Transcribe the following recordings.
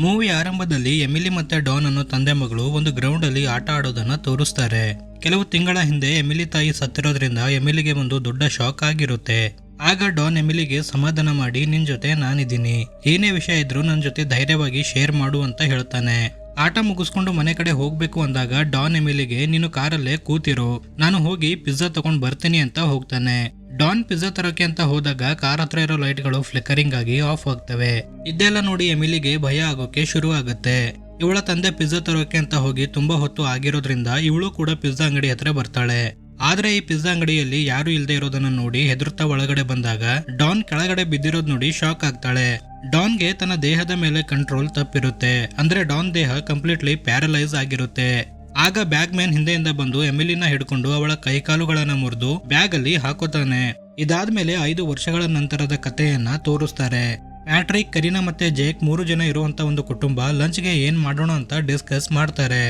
Movie ಆರಂಭದಲ್ಲಿ Emily ಮತ್ತೆ Don ಅನ್ನೋ ತಂದೆ ಮಗಳು ಒಂದು ಗ್ರೌಂಡ್ ಅಲ್ಲಿ ಆಟ ಆಡೋದನ್ನ ತೋರಿಸ್ತಾರೆ. ಕೆಲವು ತಿಂಗಳ ಹಿಂದೆ ಎಮಿಲಿ ತಾಯಿ ಸತ್ತಿರೋದ್ರಿಂದ ಎಮಿಲಿಗೆ ಒಂದು ದೊಡ್ಡ ಶಾಕ್ ಆಗಿರುತ್ತೆ. ಆಗ ಡಾನ್ ಎಮಿಲಿಗೆ ಸಮಾಧಾನ ಮಾಡಿ ನಿನ್ ಜೊತೆ ನಾನಿದ್ದೀನಿ, ಏನೇ ವಿಷಯ ಇದ್ರೂ ನನ್ ಜೊತೆ ಧೈರ್ಯವಾಗಿ ಶೇರ್ ಮಾಡು ಅಂತ ಹೇಳ್ತಾನೆ. ಆಟ ಮುಗಿಸ್ಕೊಂಡು ಮನೆ ಕಡೆ ಹೋಗ್ಬೇಕು ಅಂದಾಗ ಡಾನ್ ಎಮಿಲಿಗೆ ನೀನು ಕಾರಲ್ಲೇ ಕೂತಿರು, ನಾನು ಹೋಗಿ ಪಿಜ್ಜಾ ತಗೊಂಡ್ ಬರ್ತೀನಿ ಅಂತ ಹೋಗ್ತಾನೆ. ಡಾನ್ ಪಿಜ್ಜಾ ತರೋಕೆ ಅಂತ ಹೋದಾಗ ಕಾರ್ ಹತ್ರ ಇರೋ ಲೈಟ್ ಗಳು ಫ್ಲಿಕರಿಂಗ್ ಆಗಿ ಆಫ್ ಆಗ್ತವೆ. ಇದೆಲ್ಲ ನೋಡಿ ಎಮಿಲಿಗೆ ಭಯ ಆಗೋಕೆ ಶುರು ಆಗುತ್ತೆ. ಇವಳ ತಂದೆ ಪಿಜ್ಜಾ ತರೋಕೆ ಅಂತ ಹೋಗಿ ತುಂಬಾ ಹೊತ್ತು ಆಗಿರೋದ್ರಿಂದ ಇವಳು ಕೂಡ ಪಿಜ್ಜಾ ಅಂಗಡಿ ಹತ್ರ ಬರ್ತಾಳೆ. ಆದ್ರೆ ಈ ಪಿಜ್ಜಾ ಅಂಗಡಿಯಲ್ಲಿ ಯಾರು ಇಲ್ದೇ ಇರೋದನ್ನ ನೋಡಿ ಹೆದರ್ತಾ ಒಳಗಡೆ ಬಂದಾಗ ಡಾನ್ ಕೆಳಗಡೆ ಬಿದ್ದಿರೋದ್ ನೋಡಿ ಶಾಕ್ ಆಗ್ತಾಳೆ. ಡಾನ್ಗೆ ತನ್ನ ದೇಹದ ಮೇಲೆ ಕಂಟ್ರೋಲ್ ತಪ್ಪಿರುತ್ತೆ, ಅಂದ್ರೆ ಡಾನ್ ದೇಹ ಕಂಪ್ಲೀಟ್ಲಿ ಪ್ಯಾರಲೈಸ್ ಆಗಿರುತ್ತೆ. ಆಗ ಬ್ಯಾಗ್ ಮ್ಯಾನ್ ಹಿಂದೆಯಿಂದ ಬಂದು ಎಮಿಲಿನ ಹಿಡ್ಕೊಂಡು ಅವಳ ಕೈಕಾಲುಗಳನ್ನ ಮುರಿದು ಬ್ಯಾಗ್ ಅಲ್ಲಿ ಹಾಕೋತಾನೆ. ಇದಾದ್ಮೇಲೆ 5 ವರ್ಷಗಳ ನಂತರದ ಕಥೆಯನ್ನ ತೋರಿಸ್ತಾರೆ. ಪ್ಯಾಟ್ರಿಕ್, ಕರೀನಾ ಮತ್ತೆ ಜೇಕ್ 3 ಜನ ಇರುವಂತ ಒಂದು ಕುಟುಂಬ ಲಂಚ್ಗೆ ಏನ್ ಮಾಡೋಣ ಅಂತ ಡಿಸ್ಕಸ್ ಮಾಡ್ತಾರೆ.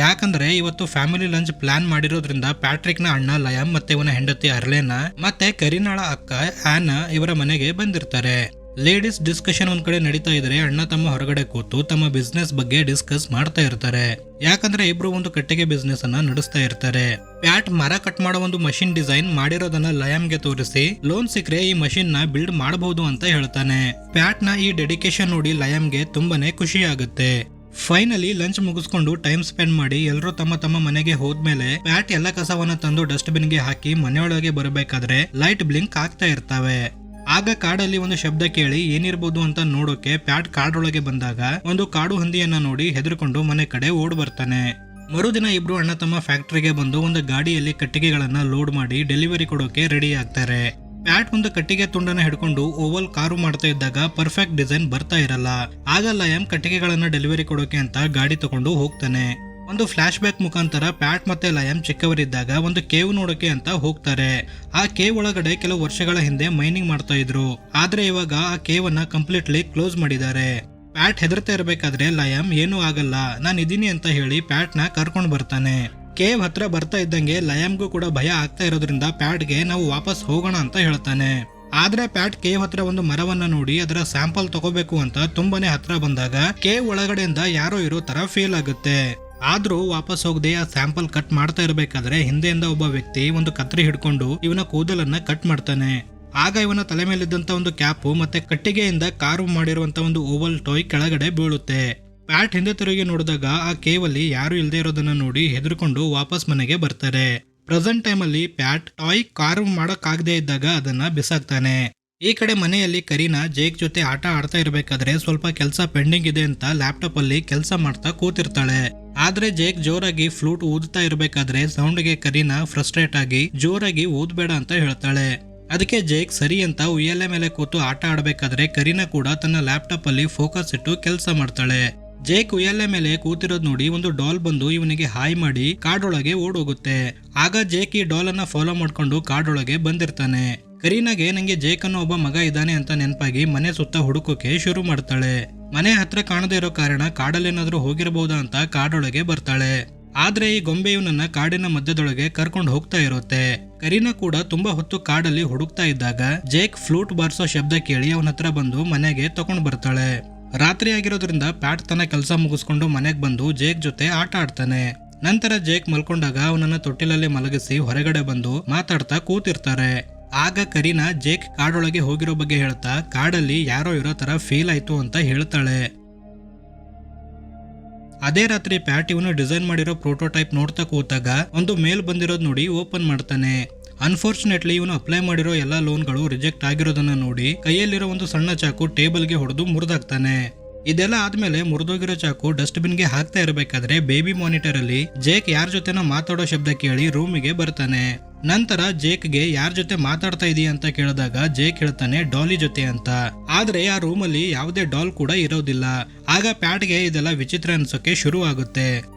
ಯಾಕಂದ್ರೆ ಇವತ್ತು ಫ್ಯಾಮಿಲಿ ಲಂಚ್ ಪ್ಲಾನ್ ಮಾಡಿರೋದ್ರಿಂದ ಪ್ಯಾಟ್ರಿಕ್ ನ ಅಣ್ಣ ಲಯಾಮ್ ಮತ್ತೆ ಇವನ ಹೆಂಡತಿ ಅರ್ಲೇನಾ ಮತ್ತೆ ಕರೀನಾಳ ಅಕ್ಕ ಆನಾ ಇವರ ಮನೆಗೆ ಬಂದಿರ್ತಾರೆ. ಲೇಡೀಸ್ ಡಿಸ್ಕಷನ್ ಒಂದ್ ಕಡೆ ನಡೀತಾ ಇದ್ರೆ ಅಣ್ಣ ತಮ್ಮ ಹೊರಗಡೆ ಕೂತು ತಮ್ಮ ಬಿಸ್ನೆಸ್ ಬಗ್ಗೆ ಡಿಸ್ಕಸ್ ಮಾಡ್ತಾ ಇರ್ತಾರೆ. ಯಾಕಂದ್ರೆ ಇಬ್ರು ಒಂದು ಕಟ್ಟಿಗೆ ಬಿಸ್ನೆಸ್ ಅನ್ನ ನಡೆಸ್ತಾ ಇರ್ತಾರೆ. ಪ್ಯಾಟ್ ಮರ ಕಟ್ ಮಾಡೋ ಒಂದು ಮಷಿನ್ ಡಿಸೈನ್ ಮಾಡಿರೋದನ್ನ ಲಯಾಮ್ಗೆ ತೋರಿಸಿ ಲೋನ್ ಸಿಕ್ಕರೆ ಈ ಮಷಿನ್ ನ ಬಿಲ್ಡ್ ಮಾಡಬಹುದು ಅಂತ ಹೇಳ್ತಾನೆ. ಪ್ಯಾಟ್ ನ ಈ ಡೆಡಿಕೇಶನ್ ನೋಡಿ ಲಯಾಮ್ಗೆ ತುಂಬಾನೇ ಖುಷಿ ಆಗುತ್ತೆ. ಫೈನಲಿ ಲಂಚ್ ಮುಗಿಸ್ಕೊಂಡು ಟೈಮ್ ಸ್ಪೆಂಡ್ ಮಾಡಿ ಎಲ್ಲರೂ ತಮ್ಮ ತಮ್ಮ ಮನೆಗೆ ಹೋದ್ಮೇಲೆ ಪ್ಯಾಟ್ ಎಲ್ಲ ಕಸವನ್ನ ತಂದು ಡಸ್ಟ್ ಬಿನ್ ಗೆ ಹಾಕಿ ಮನೆಯೊಳಗೆ ಬರಬೇಕಾದ್ರೆ ಲೈಟ್ ಬ್ಲಿಂಕ್ ಆಗ್ತಾ ಇರ್ತವೆ. ಆಗ ಕಾಡಲ್ಲಿ ಒಂದು ಶಬ್ದ ಕೇಳಿ ಏನಿರ್ಬೋದು ಅಂತ ನೋಡೋಕೆ ಪ್ಯಾಟ್ ಕಾಡೊಳಗೆ ಬಂದಾಗ ಒಂದು ಕಾಡು ಹಂದಿಯನ್ನ ನೋಡಿ ಹೆದರ್ಕೊಂಡು ಮನೆ ಕಡೆ ಓಡ್ ಬರ್ತಾನೆ. ಮರುದಿನ ಇಬ್ರು ಅಣ್ಣ ತಮ್ಮ ಫ್ಯಾಕ್ಟರಿಗೆ ಬಂದು ಒಂದು ಗಾಡಿಯಲ್ಲಿ ಕಟ್ಟಿಗೆಗಳನ್ನ ಲೋಡ್ ಮಾಡಿ ಡೆಲಿವರಿ ಕೊಡೋಕೆ ರೆಡಿ ಆಗ್ತಾರೆ. ಪ್ಯಾಟ್ ಒಂದು ಕಟ್ಟಿಗೆ ತುಂಡನ್ನ ಹಿಡ್ಕೊಂಡು ಓವಲ್ ಕಾರು ಮಾಡ್ತಾ ಇದ್ದಾಗ ಪರ್ಫೆಕ್ಟ್ ಡಿಸೈನ್ ಬರ್ತಾ ಇರಲ್ಲ. ಆಗ ಲಯಾಮ್ ಕಟ್ಟಿಗೆಗಳನ್ನ ಡೆಲಿವರಿ ಕೊಡೋಕೆ ಅಂತ ಗಾಡಿ ತಗೊಂಡು ಹೋಗ್ತಾನೆ. ಒಂದು ಫ್ಲಾಶ್ ಬ್ಯಾಕ್ ಮುಖಾಂತರ ಪ್ಯಾಟ್ ಮತ್ತೆ ಲಯಾಮ್ ಚಿಕ್ಕವರಿದ್ದಾಗ ಒಂದು ಕೇವ್ ನೋಡೋಕೆ ಅಂತ ಹೋಗ್ತಾರೆ. ಆ ಕೇವ್ ಒಳಗಡೆ ಕೆಲವು ವರ್ಷಗಳ ಹಿಂದೆ ಮೈನಿಂಗ್ ಮಾಡ್ತಾ ಇದ್ರು, ಆದ್ರೆ ಇವಾಗ ಆ ಕೇವ್ ಅನ್ನ ಕಂಪ್ಲೀಟ್ಲಿ ಕ್ಲೋಸ್ ಮಾಡಿದ್ದಾರೆ. ಪ್ಯಾಟ್ ಹೆದರ್ತಾ ಇರ್ಬೇಕಾದ್ರೆ ಲಯಾಮ್ ಏನೂ ಆಗಲ್ಲ, ನಾನು ಇದೀನಿ ಅಂತ ಹೇಳಿ ಪ್ಯಾಟ್ ನ ಕರ್ಕೊಂಡ್ ಬರ್ತಾನೆ. ಕೇವ್ ಹತ್ರ ಬರ್ತಾ ಇದ್ದಂಗೆ ಲಯಾಮ್ಗೂ ಕೂಡ ಭಯ ಆಗ್ತಾ ಇರೋದ್ರಿಂದ ಪ್ಯಾಟ್ಗೆ ನಾವು ವಾಪಸ್ ಹೋಗೋಣ ಅಂತ ಹೇಳ್ತಾನೆ. ಆದ್ರೆ ಪ್ಯಾಟ್ ಕೇವ್ ಹತ್ರ ಒಂದು ಮರವನ್ನ ನೋಡಿ ಅದರ ಸ್ಯಾಂಪಲ್ ತಗೋಬೇಕು ಅಂತ ತುಂಬಾನೇ ಹತ್ರ ಬಂದಾಗ ಕೇವ್ ಒಳಗಡೆಯಿಂದ ಯಾರೋ ಇರೋ ತರ ಫೀಲ್ ಆಗುತ್ತೆ. ಆದ್ರೂ ವಾಪಸ್ ಹೋಗದೆ ಆ ಸ್ಯಾಂಪಲ್ ಕಟ್ ಮಾಡ್ತಾ ಇರ್ಬೇಕಾದ್ರೆ ಹಿಂದೆಯಿಂದ ಒಬ್ಬ ವ್ಯಕ್ತಿ ಒಂದು ಕತ್ರಿ ಹಿಡ್ಕೊಂಡು ಇವನ ಕೂದಲನ್ನ ಕಟ್ ಮಾಡ್ತಾನೆ. ಆಗ ಇವನ ತಲೆ ಮೇಲಿದ್ದಂತ ಒಂದು ಕ್ಯಾಪ್ ಮತ್ತೆ ಕಟ್ಟಿಗೆಯಿಂದ ಕಾರ್ವ್ ಮಾಡಿರುವಂತ ಒಂದು ಓವಲ್ ಟಾಯ್ ಕೆಳಗಡೆ ಬೀಳುತ್ತೆ. ಪ್ಯಾಟ್ ಹಿಂದೆ ತಿರುಗಿ ನೋಡಿದಾಗ ಆ ಕೇವ್ ಅಲ್ಲಿ ಯಾರು ಇಲ್ದೇ ಇರೋದನ್ನ ನೋಡಿ ಹೆದರ್ಕೊಂಡು ವಾಪಸ್ ಮನೆಗೆ ಬರ್ತಾರೆ. ಪ್ರೆಸೆಂಟ್ ಟೈಮ್ ಅಲ್ಲಿ ಪ್ಯಾಟ್ ಟಾಯ್ ಕಾರ್ವ್ ಮಾಡಕ್ಕಾಗದೇ ಇದ್ದಾಗ ಅದನ್ನ ಬಿಸಾಕ್ತಾನೆ. ಈ ಕಡೆ ಮನೆಯಲ್ಲಿ ಕರೀನಾ ಜೇಕ್ ಜೊತೆ ಆಟ ಆಡ್ತಾ ಇರ್ಬೇಕಾದ್ರೆ ಸ್ವಲ್ಪ ಕೆಲಸ ಪೆಂಡಿಂಗ್ ಇದೆ ಅಂತ ಲ್ಯಾಪ್ಟಾಪ್ ಅಲ್ಲಿ ಕೆಲಸ ಮಾಡ್ತಾ ಕೂತಿರ್ತಾಳೆ. ಆದ್ರೆ ಜೇಕ್ ಜೋರಾಗಿ ಫ್ಲೂಟ್ ಊದ್ತಾ ಇರ್ಬೇಕಾದ್ರೆ ಸೌಂಡ್ಗೆ ಕರೀನಾ ಫ್ರಸ್ಟ್ರೇಟ್ ಆಗಿ ಜೋರಾಗಿ ಊದ್ಬೇಡ ಅಂತ ಹೇಳ್ತಾಳೆ. ಅದಕ್ಕೆ ಜೇಕ್ ಸರಿ ಅಂತ ಉಯ್ಯಾಲೆ ಮೇಲೆ ಕೂತು ಆಟ ಆಡ್ಬೇಕಾದ್ರೆ ಕರೀನಾ ಕೂಡ ತನ್ನ ಲ್ಯಾಪ್ಟಾಪ್ ಅಲ್ಲಿ ಫೋಕಸ್ ಇಟ್ಟು ಕೆಲಸ ಮಾಡ್ತಾಳೆ. ಜೇಕ್ ಉಯ್ಯಾಲೆ ಮೇಲೆ ಕೂತಿರೋದ್ ನೋಡಿ ಒಂದು ಡಾಲ್ ಬಂದು ಇವನಿಗೆ ಹಾಯ್ ಮಾಡಿ ಕಾಡೊಳಗೆ ಓಡೋಗುತ್ತೆ. ಆಗ ಜೇಕ್ ಈ ಡಾಲ್ ಅನ್ನ ಫಾಲೋ ಮಾಡ್ಕೊಂಡು ಕಾಡೊಳಗೆ ಬಂದಿರ್ತಾನೆ. ಕರೀನಾಗೆ ನಂಗೆ ಜೇಕ್ ಅನ್ನೋ ಒಬ್ಬ ಮಗ ಇದ್ದಾನೆ ಅಂತ ನೆನಪಾಗಿ ಮನೆ ಸುತ್ತ ಹುಡುಕೋಕೆ ಶುರು ಮಾಡ್ತಾಳೆ. ಮನೆ ಹತ್ರ ಕಾಣದೇ ಇರೋ ಕಾರಣ ಕಾಡಲ್ಲೇನಾದ್ರೂ ಹೋಗಿರಬಹುದಾ ಅಂತ ಕಾಡೊಳಗೆ ಬರ್ತಾಳೆ. ಆದ್ರೆ ಈ ಗೊಂಬೆ ಇವನನ್ನ ಕಾಡಿನ ಮಧ್ಯದೊಳಗೆ ಕರ್ಕೊಂಡು ಹೋಗ್ತಾ ಇರುತ್ತೆ. ಕರೀನಾ ಕೂಡ ತುಂಬಾ ಹೊತ್ತು ಕಾಡಲ್ಲಿ ಹುಡುಕ್ತಾ ಇದ್ದಾಗ ಜೇಕ್ ಫ್ಲೂಟ್ ಬಾರಿಸೋ ಶಬ್ದ ಕೇಳಿ ಅವನ ಹತ್ರ ಬಂದು ಮನೆಗೆ ತಗೊಂಡ್ ಬರ್ತಾಳೆ. ರಾತ್ರಿ ಆಗಿರೋದ್ರಿಂದ ಪ್ಯಾಟ್ ತನ್ನ ಕೆಲಸ ಮುಗಿಸ್ಕೊಂಡು ಮನೆಗ್ ಬಂದು ಜೇಕ್ ಜೊತೆ ಆಟ ಆಡ್ತಾನೆ. ನಂತರ ಜೇಕ್ ಮಲ್ಕೊಂಡಾಗ ಅವನನ್ನ ತೊಟ್ಟಿಲಲ್ಲಿ ಮಲಗಿಸಿ ಹೊರಗಡೆ ಬಂದು ಮಾತಾಡ್ತಾ ಕೂತಿರ್ತಾರೆ. ಆಗ ಕರೀನಾ ಜೇಕ್ ಕಾಡೊಳಗೆ ಹೋಗಿರೋ ಬಗ್ಗೆ ಹೇಳ್ತಾ ಕಾಡಲ್ಲಿ ಯಾರೋ ಇರೋ ತರ ಫೀಲ್ ಆಯ್ತು ಅಂತ ಹೇಳ್ತಾಳೆ. ಅದೇ ರಾತ್ರಿ ಪ್ಯಾಟ್ ಇವನು ಡಿಸೈನ್ ಮಾಡಿರೋ ಪ್ರೋಟೋಟೈಪ್ ನೋಡ್ತಾ ಕೂತಾಗ ಒಂದು ಮೇಲ್ ಬಂದಿರೋದ್ ನೋಡಿ ಓಪನ್ ಮಾಡ್ತಾನೆ. ಅನ್ಫಾರ್ಚುನೇಟ್ಲಿ ಇವನು ಅಪ್ಲೈ ಮಾಡಿರೋ ಎಲ್ಲಾ ಲೋನ್ಗಳು ರಿಜೆಕ್ಟ್ ಆಗಿರೋದನ್ನ ನೋಡಿ ಕೈಯಲ್ಲಿರೋ ಒಂದು ಸಣ್ಣ ಚಾಕು ಟೇಬಲ್ಗೆ ಹೊಡೆದು ಮುರಿದಾಕ್ತಾನೆ. ಇದೆಲ್ಲ ಆದ್ಮೇಲೆ ಮುರಿದೋಗಿರೋ ಚಾಕು ಡಸ್ಟ್ ಬಿನ್ ಗೆ ಹಾಕ್ತಾ ಇರಬೇಕಾದ್ರೆ ಬೇಬಿ ಮಾನಿಟರ್ ಅಲ್ಲಿ ಜೇಕ್ ಯಾರ ಜೊತೆನೋ ಮಾತಾಡೋ ಶಬ್ದ ಕೇಳಿ ರೂಮಿಗೆ ಬರ್ತಾನೆ. ನಂತರ ಜೇಕ್ಗೆ ಯಾರ ಜೊತೆ ಮಾತಾಡ್ತಾ ಇದೀಯ ಅಂತ ಕೇಳಿದಾಗ ಜೇಕ್ ಹೇಳ್ತಾನೆ ಡಾಲಿ ಜೊತೆ ಅಂತ. ಆದ್ರೆ ಆ ರೂಮಲ್ಲಿ ಯಾವುದೇ ಡಾಲ್ ಕೂಡ ಇರೋದಿಲ್ಲ. ಆಗ ಪ್ಯಾಟ್ಗೆ ಇದೆಲ್ಲ ವಿಚಿತ್ರ ಅನ್ಸೋಕೆ ಶುರು ಆಗುತ್ತೆ.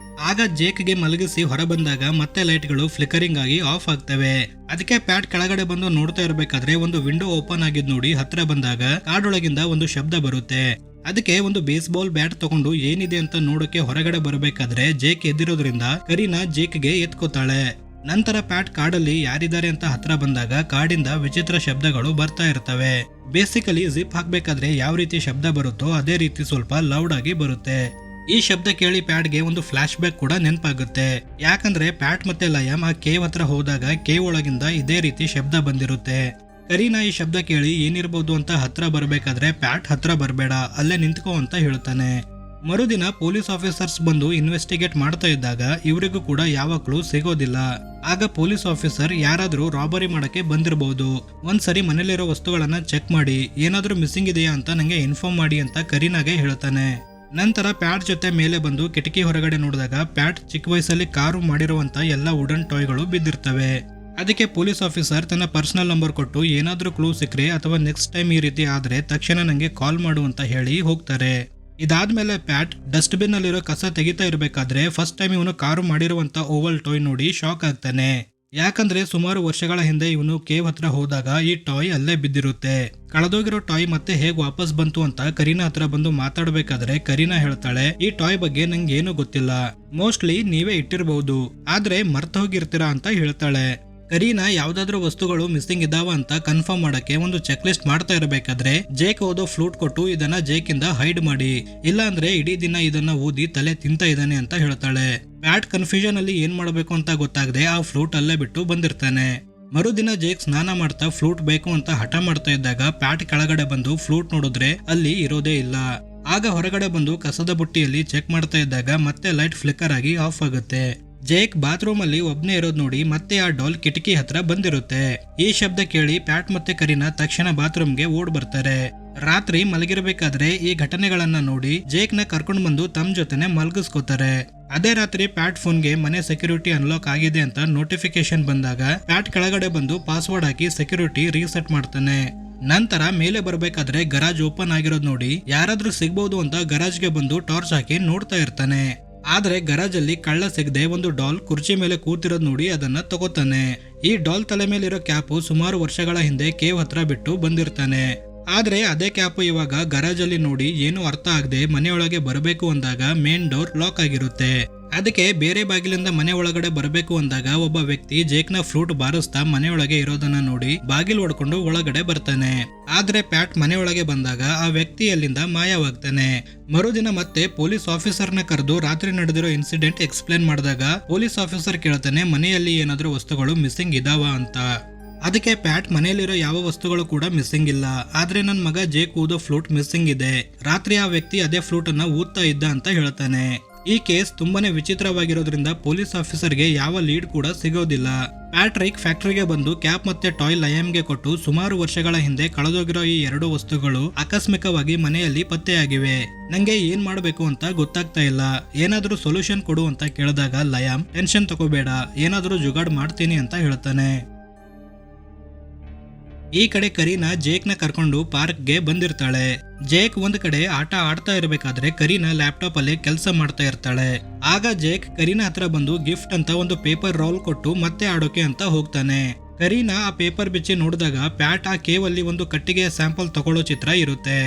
ಆಗ ಜೇಕ್ಗೆ ಮಲಗಿಸಿ ಹೊರ ಬಂದಾಗ ಮತ್ತೆ ಲೈಟ್ಗಳು ಫ್ಲಿಕರಿಂಗ್ ಆಗಿ ಆಫ್ ಆಗ್ತವೆ. ಅದಕ್ಕೆ ಪ್ಯಾಟ್ ಕೆಳಗಡೆ ಬಂದು ನೋಡ್ತಾ ಇರ್ಬೇಕಾದ್ರೆ ಒಂದು ವಿಂಡೋ ಓಪನ್ ಆಗಿದ್ ನೋಡಿ ಹತ್ರ ಬಂದಾಗ ಕಾಡೊಳಗಿಂದ ಒಂದು ಶಬ್ದ ಬರುತ್ತೆ. ಅದಕ್ಕೆ ಒಂದು ಬೇಸ್ಬಾಲ್ ಬ್ಯಾಟ್ ತಗೊಂಡು ಏನಿದೆ ಅಂತ ನೋಡೋಕೆ ಹೊರಗಡೆ ಬರಬೇಕಾದ್ರೆ ಜೇಕ್ ಎದ್ದಿರೋದ್ರಿಂದ ಕರೀನಾ ಜೇಕ್ಗೆ ಎತ್ಕೋತಾಳೆ. ನಂತರ ಪ್ಯಾಟ್ ಕಾಡಲ್ಲಿ ಯಾರಿದ್ದಾರೆ ಅಂತ ಹತ್ರ ಬಂದಾಗ ಕಾಡಿಂದ ವಿಚಿತ್ರ ಶಬ್ದಗಳು ಬರ್ತಾ ಇರ್ತವೆ. ಬೇಸಿಕಲಿ ಜಿಪ್ ಹಾಕ್ಬೇಕಾದ್ರೆ ಯಾವ ರೀತಿ ಶಬ್ದ ಬರುತ್ತೋ ಅದೇ ರೀತಿ ಸ್ವಲ್ಪ ಲೌಡ್ ಆಗಿ ಬರುತ್ತೆ. ಈ ಶಬ್ದ ಕೇಳಿ ಪ್ಯಾಟ್ಗೆ ಒಂದು ಫ್ಲಾಶ್ ಬ್ಯಾಕ್ ಕೂಡ ನೆನಪಾಗುತ್ತೆ. ಯಾಕಂದ್ರೆ ಪ್ಯಾಟ್ ಮತ್ತೆ ಲಯಮ್ ಆ ಕೇವ್ ಹತ್ರ ಹೋದಾಗ ಕೇವ್ ಒಳಗಿಂದ ಇದೇ ರೀತಿ ಶಬ್ದ ಬಂದಿರುತ್ತೆ. ಕರೀನಾ ಈ ಶಬ್ದ ಕೇಳಿ ಏನಿರ್ಬೋದು ಅಂತ ಹತ್ರ ಬರ್ಬೇಕಾದ್ರೆ ಪ್ಯಾಟ್ ಹತ್ರ ಬರ್ಬೇಡ, ಅಲ್ಲೇ ನಿಂತ್ಕೋ ಅಂತ ಹೇಳ್ತಾನೆ. ಮರುದಿನ ಪೊಲೀಸ್ ಆಫೀಸರ್ಸ್ ಬಂದು ಇನ್ವೆಸ್ಟಿಗೇಟ್ ಮಾಡ್ತಾ ಇದ್ದಾಗ ಇವರಿಗೂ ಕೂಡ ಯಾವ ಕ್ಲೂ ಸಿಗೋದಿಲ್ಲ. ಆಗ ಪೊಲೀಸ್ ಆಫೀಸರ್ ಯಾರಾದ್ರೂ ರಾಬರಿ ಮಾಡಕ್ಕೆ ಬಂದಿರಬಹುದು, ಒಂದ್ಸರಿ ಮನೇಲಿರೋ ವಸ್ತುಗಳನ್ನ ಚೆಕ್ ಮಾಡಿ ಏನಾದ್ರೂ ಮಿಸ್ಸಿಂಗ್ ಇದೆಯಾ ಅಂತ ನಂಗೆ ಇನ್ಫಾರ್ಮ್ ಮಾಡಿ ಅಂತ ಕರೀನಾಗೆ ಹೇಳ್ತಾನೆ. ನಂತರ ಪ್ಯಾಟ್ ಜೊತೆ ಮೇಲೆ ಬಂದು ಕಿಟಕಿ ಹೊರಗಡೆ ನೋಡಿದಾಗ ಪ್ಯಾಟ್ ಚಿಕ್ಕ ವಯಸ್ಸಲ್ಲಿ ಕಾರು ಮಾಡಿರುವಂತ ಎಲ್ಲ ವುಡನ್ ಟಾಯ್ಗಳು ಬಿದ್ದಿರ್ತವೆ. ಅದಕ್ಕೆ ಪೊಲೀಸ್ ಆಫೀಸರ್ ತನ್ನ ಪರ್ಸನಲ್ ನಂಬರ್ ಕೊಟ್ಟು ಏನಾದ್ರೂ ಕ್ಲೂ ಸಿಕ್ಕರೆ ಅಥವಾ ನೆಕ್ಸ್ಟ್ ಟೈಮ್ ಈ ರೀತಿ ಆದ್ರೆ ತಕ್ಷಣ ನಂಗೆ ಕಾಲ್ ಮಾಡು ಅಂತ ಹೇಳಿ ಹೋಗ್ತಾರೆ. ಇದಾದ್ಮೇಲೆ ಪ್ಯಾಟ್ ಡಸ್ಟ್ ಬಿನ್ ಅಲ್ಲಿರೋ ಕಸ ತೆಗಿತಾ ಇರ್ಬೇಕಾದ್ರೆ ಫಸ್ಟ್ ಟೈಮ್ ಇವನು ಕಾರು ಮಾಡಿರುವಂತ ಓವಲ್ ಟಾಯ್ ನೋಡಿ ಶಾಕ್ ಆಗ್ತಾನೆ. ಯಾಕಂದ್ರೆ ಸುಮಾರು ವರ್ಷಗಳ ಹಿಂದೆ ಇವನು ಕೇವ್ ಹತ್ರ ಹೋದಾಗ ಈ ಟಾಯ್ ಅಲ್ಲೇ ಬಿದ್ದಿರುತ್ತೆ. ಕಳೆದೋಗಿರೋ ಟಾಯ್ ಮತ್ತೆ ಹೇಗ್ ವಾಪಸ್ ಬಂತು ಅಂತ ಕರೀನಾ ಹತ್ರ ಬಂದು ಮಾತಾಡ್ಬೇಕಾದ್ರೆ ಕರೀನಾ ಹೇಳ್ತಾಳೆ, ಈ ಟಾಯ್ ಬಗ್ಗೆ ನಂಗೆ ಏನು ಗೊತ್ತಿಲ್ಲ, ಮೋಸ್ಟ್ಲಿ ನೀವೇ ಇಟ್ಟಿರಬಹುದು, ಆದ್ರೆ ಮರ್ತ ಹೋಗಿರ್ತೀರಾ ಅಂತ ಹೇಳ್ತಾಳೆ. ಕರೀನಾ ಯಾವ್ದಾದ್ರು ವಸ್ತುಗಳು ಮಿಸ್ಸಿಂಗ್ ಇದಾವ ಅಂತ ಕನ್ಫರ್ಮ್ ಮಾಡಕ್ಕೆ ಒಂದು ಚೆಕ್ ಲಿಸ್ಟ್ ಮಾಡ್ತಾ ಇರಬೇಕಾದ್ರೆ ಜೇಕ್ ಓದೋ ಫ್ಲೂಟ್ ಕೊಟ್ಟು ಇದನ್ನ ಜೇಕ್ ಇಂದ ಹೈಡ್ ಮಾಡಿ, ಇಲ್ಲ ಅಂದ್ರೆ ಇಡೀ ದಿನ ಇದನ್ನ ಊದಿ ತಲೆ ತಿಂತ ಇದ್ದಾನೆ ಅಂತ ಹೇಳ್ತಾಳೆ. ಪ್ಯಾಟ್ ಕನ್ಫ್ಯೂಷನ್ ಅಲ್ಲಿ ಏನ್ ಮಾಡ್ಬೇಕು ಅಂತ ಗೊತ್ತಾಗದೆ ಆ ಫ್ಲೂಟ್ ಅಲ್ಲೇ ಬಿಟ್ಟು ಬಂದಿರ್ತಾನೆ. ಮರುದಿನ ಜೇಕ್ ಸ್ನಾನ ಮಾಡ್ತಾ ಫ್ಲೂಟ್ ಬೇಕು ಅಂತ ಹಠ ಮಾಡ್ತಾ ಇದ್ದಾಗ ಪ್ಯಾಟ್ ಕೆಳಗಡೆ ಬಂದು ಫ್ಲೂಟ್ ನೋಡಿದ್ರೆ ಅಲ್ಲಿ ಇರೋದೇ ಇಲ್ಲ. ಆಗ ಹೊರಗಡೆ ಬಂದು ಕಸದ ಬುಟ್ಟಿಯಲ್ಲಿ ಚೆಕ್ ಮಾಡ್ತಾ ಇದ್ದಾಗ ಮತ್ತೆ ಲೈಟ್ ಫ್ಲಿಕ್ಕರ್ ಆಗಿ ಆಫ್ ಆಗುತ್ತೆ. ಜೇಕ್ ಬಾತ್ರೂಮ್ ಅಲ್ಲಿ ಒಬ್ನೇ ಇರೋದ್ ನೋಡಿ ಮತ್ತೆ ಆ ಡಾಲ್ ಕಿಟಕಿ ಹತ್ರ ಬಂದಿರುತ್ತೆ. ಈ ಶಬ್ದ ಕೇಳಿ ಪ್ಯಾಟ್ ಮತ್ತೆ ಕರೀನಾ ತಕ್ಷಣ ಬಾತ್ರೂಮ್ಗೆ ಓಡ್ ಬರ್ತಾರೆ. ರಾತ್ರಿ ಮಲಗಿರ್ಬೇಕಾದ್ರೆ ಈ ಘಟನೆಗಳನ್ನ ನೋಡಿ ಜೇಕ್ ನ ಕರ್ಕೊಂಡ್ ಬಂದು ತಮ್ಮ ಜೊತೆನೆ ಮಲಗಿಸ್ಕೋತಾರೆ. ಅದೇ ರಾತ್ರಿ ಪ್ಯಾಟ್ ಫೋನ್ಗೆ ಮನೆ ಸೆಕ್ಯೂರಿಟಿ ಅನ್ಲಾಕ್ ಆಗಿದೆ ಅಂತ ನೋಟಿಫಿಕೇಶನ್ ಬಂದಾಗ ಪ್ಯಾಟ್ ಕೆಳಗಡೆ ಬಂದು ಪಾಸ್ವರ್ಡ್ ಹಾಕಿ ಸೆಕ್ಯೂರಿಟಿ ರೀಸೆಟ್ ಮಾಡ್ತಾನೆ. ನಂತರ ಮೇಲೆ ಬರ್ಬೇಕಾದ್ರೆ ಗರಾಜ್ ಓಪನ್ ಆಗಿರೋದ್ ನೋಡಿ ಯಾರಾದ್ರೂ ಸಿಗ್ಬಹುದು ಅಂತ ಗರಾಜ್ಗೆ ಬಂದು ಟಾರ್ಚ್ ಹಾಕಿ ನೋಡ್ತಾ ಇರ್ತಾನೆ. ಆದ್ರೆ ಗರಾಜ್ ಅಲ್ಲಿ ಕಳ್ಳ ಸಿಗದೆ ಒಂದು ಡಾಲ್ ಕುರ್ಚಿ ಮೇಲೆ ಕೂತಿರೋದ್ ನೋಡಿ ಅದನ್ನ ತಗೋತಾನೆ. ಈ ಡಾಲ್ ತಲೆ ಮೇಲಿರೋ ಕ್ಯಾಪು ಸುಮಾರು ವರ್ಷಗಳ ಹಿಂದೆ ಕೇವ್ ಹತ್ರ ಬಿಟ್ಟು ಬಂದಿರ್ತಾನೆ. ಆದ್ರೆ ಅದೇ ಕ್ಯಾಪ್ ಇವಾಗ ಗರಾಜ್ ಅಲ್ಲಿ ನೋಡಿ ಏನು ಅರ್ಥ ಆಗದೆ ಮನೆಯೊಳಗೆ ಬರಬೇಕು ಅಂದಾಗ ಮೇನ್ ಡೋರ್ ಲಾಕ್ ಆಗಿರುತ್ತೆ. ಅದಕ್ಕೆ ಬೇರೆ ಬಾಗಿಲಿಂದ ಮನೆ ಒಳಗಡೆ ಬರಬೇಕು ಅಂದಾಗ ಒಬ್ಬ ವ್ಯಕ್ತಿ ಜೇಕ್ ನ ಫ್ರೂಟ್ ಬಾರಿಸ್ತಾ ಮನೆಯೊಳಗೆ ಇರೋದನ್ನ ನೋಡಿ ಬಾಗಿಲು ಹೊಡ್ಕೊಂಡು ಒಳಗಡೆ ಬರ್ತಾನೆ. ಆದ್ರೆ ಪ್ಯಾಟ್ ಮನೆಯೊಳಗೆ ಬಂದಾಗ ಆ ವ್ಯಕ್ತಿ ಅಲ್ಲಿಂದ ಮಾಯವಾಗ್ತಾನೆ. ಮರುದಿನ ಮತ್ತೆ ಪೊಲೀಸ್ ಆಫೀಸರ್ ನ ಕರೆದು ರಾತ್ರಿ ನಡೆದಿರೋ ಇನ್ಸಿಡೆಂಟ್ ಎಕ್ಸ್ಪ್ಲೇನ್ ಮಾಡಿದಾಗ ಪೊಲೀಸ್ ಆಫೀಸರ್ ಕೇಳ್ತಾನೆ ಮನೆಯಲ್ಲಿ ಏನಾದ್ರೂ ವಸ್ತುಗಳು ಮಿಸ್ಸಿಂಗ್ ಇದಾವ ಅಂತ. ಅದಕ್ಕೆ ಪ್ಯಾಟ್ ಮನೆಯಲ್ಲಿರೋ ಯಾವ ವಸ್ತುಗಳು ಕೂಡ ಮಿಸ್ಸಿಂಗ್ ಇಲ್ಲ, ಆದ್ರೆ ನನ್ ಮಗ ಜೇಕ್ ಊದೋ ಫ್ಲೂಟ್ ಮಿಸ್ಸಿಂಗ್ ಇದೆ, ರಾತ್ರಿ ಆ ವ್ಯಕ್ತಿ ಅದೇ ಫ್ಲೂಟ್ ಅನ್ನ ಊದ್ತಾ ಇದ್ದ ಅಂತ ಹೇಳ್ತಾನೆ. ಈ ಕೇಸ್ ತುಂಬಾನೇ ವಿಚಿತ್ರವಾಗಿರೋದ್ರಿಂದ ಪೊಲೀಸ್ ಆಫೀಸರ್ಗೆ ಯಾವ ಲೀಡ್ ಕೂಡ ಸಿಗೋದಿಲ್ಲ. ಪ್ಯಾಟ್ರಿಕ್ ಫ್ಯಾಕ್ಟರಿಗೆ ಬಂದು ಕ್ಯಾಪ್ ಮತ್ತೆ ಟಾಯ್ ಲಯಮ್ಗೆ ಕೊಟ್ಟು ಸುಮಾರು ವರ್ಷಗಳ ಹಿಂದೆ ಕಳೆದೋಗಿರೋ ಈ ಎರಡು ವಸ್ತುಗಳು ಆಕಸ್ಮಿಕವಾಗಿ ಮನೆಯಲ್ಲಿ ಪತ್ತೆಯಾಗಿವೆ, ನಂಗೆ ಏನ್ ಮಾಡ್ಬೇಕು ಅಂತ ಗೊತ್ತಾಗ್ತಾ ಇಲ್ಲ, ಏನಾದ್ರೂ ಸೊಲ್ಯೂಷನ್ ಕೊಡು ಅಂತ ಕೇಳಿದಾಗ ಲಯಮ್ ಟೆನ್ಷನ್ ತಗೋಬೇಡ, ಏನಾದ್ರೂ ಜುಗಾಡ್ ಮಾಡ್ತೀನಿ ಅಂತ ಹೇಳ್ತಾನೆ. ಈ ಕಡೆ ಕರೀನಾ ಜೇಕ್ ನ ಕರ್ಕೊಂಡು ಪಾರ್ಕ್ ಗೆ ಬಂದಿರ್ತಾಳೆ. ಜೇಕ್ ಒಂದ್ ಕಡೆ ಆಟ ಆಡ್ತಾ ಇರ್ಬೇಕಾದ್ರೆ ಕರೀನಾ ಲ್ಯಾಪ್ಟಾಪ್ ಅಲ್ಲಿ ಕೆಲಸ ಮಾಡ್ತಾ ಇರ್ತಾಳೆ. ಆಗ ಜೇಕ್ ಕರೀನಾ ಹತ್ರ ಬಂದು ಗಿಫ್ಟ್ ಅಂತ ಒಂದು ಪೇಪರ್ ರೋಲ್ ಕೊಟ್ಟು ಮತ್ತೆ ಆಡೋಕೆ ಅಂತ ಹೋಗ್ತಾನೆ. ಕರೀನಾ ಆ ಪೇಪರ್ ಬಿಚ್ಚಿ ನೋಡಿದಾಗ ಪ್ಯಾಟ್ ಆ ಕೇವ್ ಅಲ್ಲಿ ಒಂದು ಕಟ್ಟಿಗೆಯ ಸ್ಯಾಂಪಲ್ ತಗೊಳ್ಳೋ ಚಿತ್ರ ಇರುತ್ತೆ.